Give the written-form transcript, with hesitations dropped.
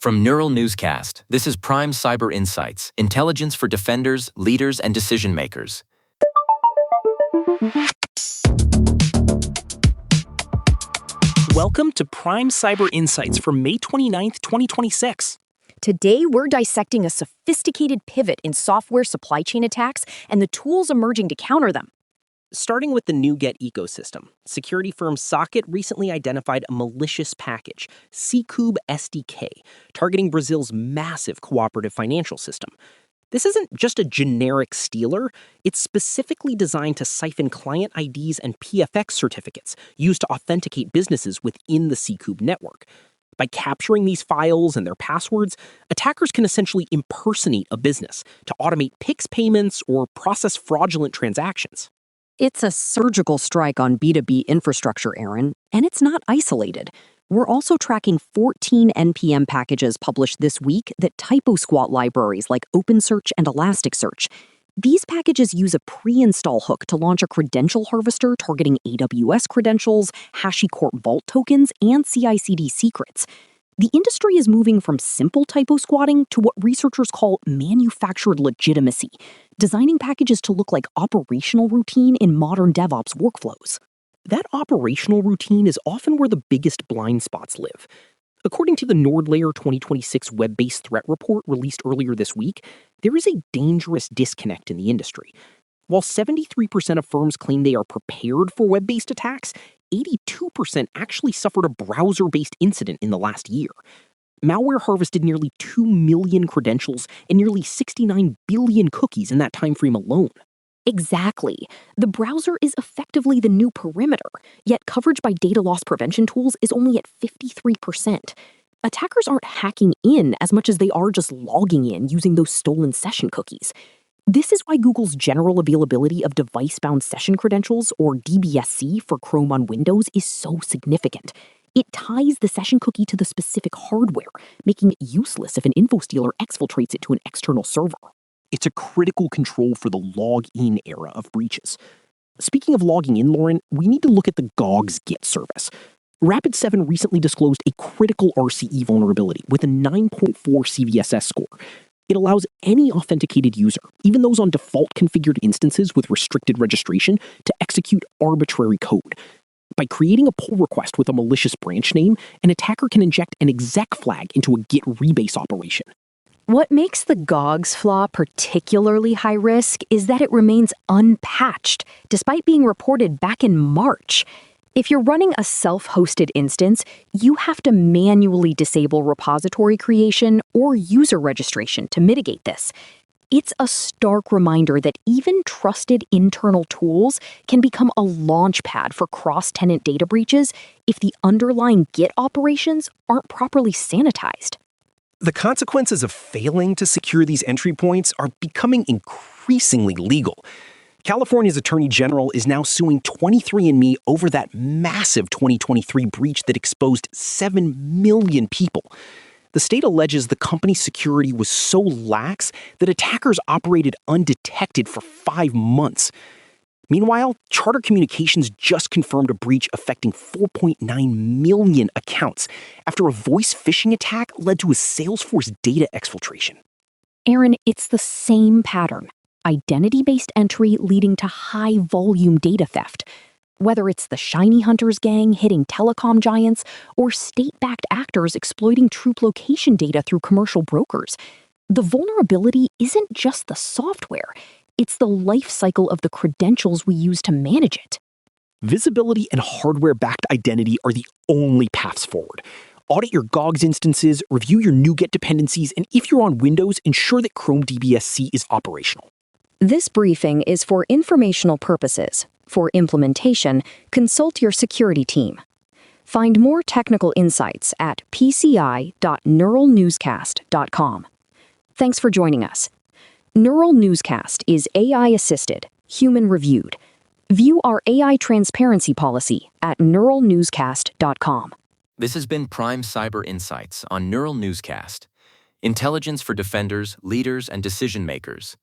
From Neural Newscast, this is Prime Cyber Insights, intelligence for defenders, leaders, and decision makers. Welcome to Prime Cyber Insights for May 29th, 2026. Today, we're dissecting a sophisticated pivot in software supply chain attacks and the tools emerging to counter them. Starting with the NuGet ecosystem, security firm Socket recently identified a malicious package, Sicoob SDK, targeting Brazil's massive cooperative financial system. This isn't just a generic stealer, it's specifically designed to siphon client IDs and PFX certificates used to authenticate businesses within the Sicoob network. By capturing these files and their passwords, attackers can essentially impersonate a business to automate PIX payments or process fraudulent transactions. It's a surgical strike on B2B infrastructure, Aaron, and it's not isolated. We're also tracking 14 NPM packages published this week that typosquat libraries like OpenSearch and Elasticsearch. These packages use a pre-install hook to launch a credential harvester targeting AWS credentials, HashiCorp Vault tokens, and CI/CD secrets. The industry is moving from simple typosquatting to what researchers call manufactured legitimacy, designing packages to look like operational routine in modern DevOps workflows. That operational routine is often where the biggest blind spots live. According to the NordLayer 2026 web-based threat report released earlier this week, there is a dangerous disconnect in the industry. While 73% of firms claim they are prepared for web-based attacks, 82% actually suffered a browser-based incident in the last year. Malware harvested nearly 2 million credentials and nearly 69 billion cookies in that time frame alone. Exactly. The browser is effectively the new perimeter, yet coverage by data loss prevention tools is only at 53%. Attackers aren't hacking in as much as they are just logging in using those stolen session cookies. This is why Google's general availability of device-bound session credentials, or DBSC for Chrome on Windows, is so significant. It ties the session cookie to the specific hardware, making it useless if an info stealer exfiltrates it to an external server. It's a critical control for the log-in era of breaches. Speaking of logging in, Lauren, we need to look at the Gogs Git service. Rapid7 recently disclosed a critical RCE vulnerability with a 9.4 CVSS score. It allows any authenticated user, even those on default configured instances with restricted registration, to execute arbitrary code. By creating a pull request with a malicious branch name, an attacker can inject an exec flag into a Git rebase operation. What makes the Gogs flaw particularly high risk is that it remains unpatched, despite being reported back in March. If you're running a self-hosted instance, you have to manually disable repository creation or user registration to mitigate this. It's a stark reminder that even trusted internal tools can become a launchpad for cross-tenant data breaches if the underlying Git operations aren't properly sanitized. The consequences of failing to secure these entry points are becoming increasingly legal. California's Attorney General is now suing 23andMe over that massive 2023 breach that exposed 7 million people. The state alleges the company's security was so lax that attackers operated undetected for 5 months. Meanwhile, Charter Communications just confirmed a breach affecting 4.9 million accounts after a voice phishing attack led to a Salesforce data exfiltration. Aaron, it's the same pattern. Identity-based entry leading to high-volume data theft. Whether it's the shiny hunters gang hitting telecom giants or state-backed actors exploiting troop location data through commercial brokers, the vulnerability isn't just the software, it's the life cycle of the credentials we use to manage it. Visibility and hardware-backed identity are the only paths forward. Audit your Gogs instances, review your NuGet dependencies, and if you're on Windows, ensure that Chrome DBSC is operational. This briefing is for informational purposes. For implementation, consult your security team. Find more technical insights at pci.neuralnewscast.com. Thanks for joining us. Neural Newscast is AI-assisted, human-reviewed. View our AI transparency policy at neuralnewscast.com. This has been Prime Cyber Insights on Neural Newscast, intelligence for defenders, leaders, and decision makers.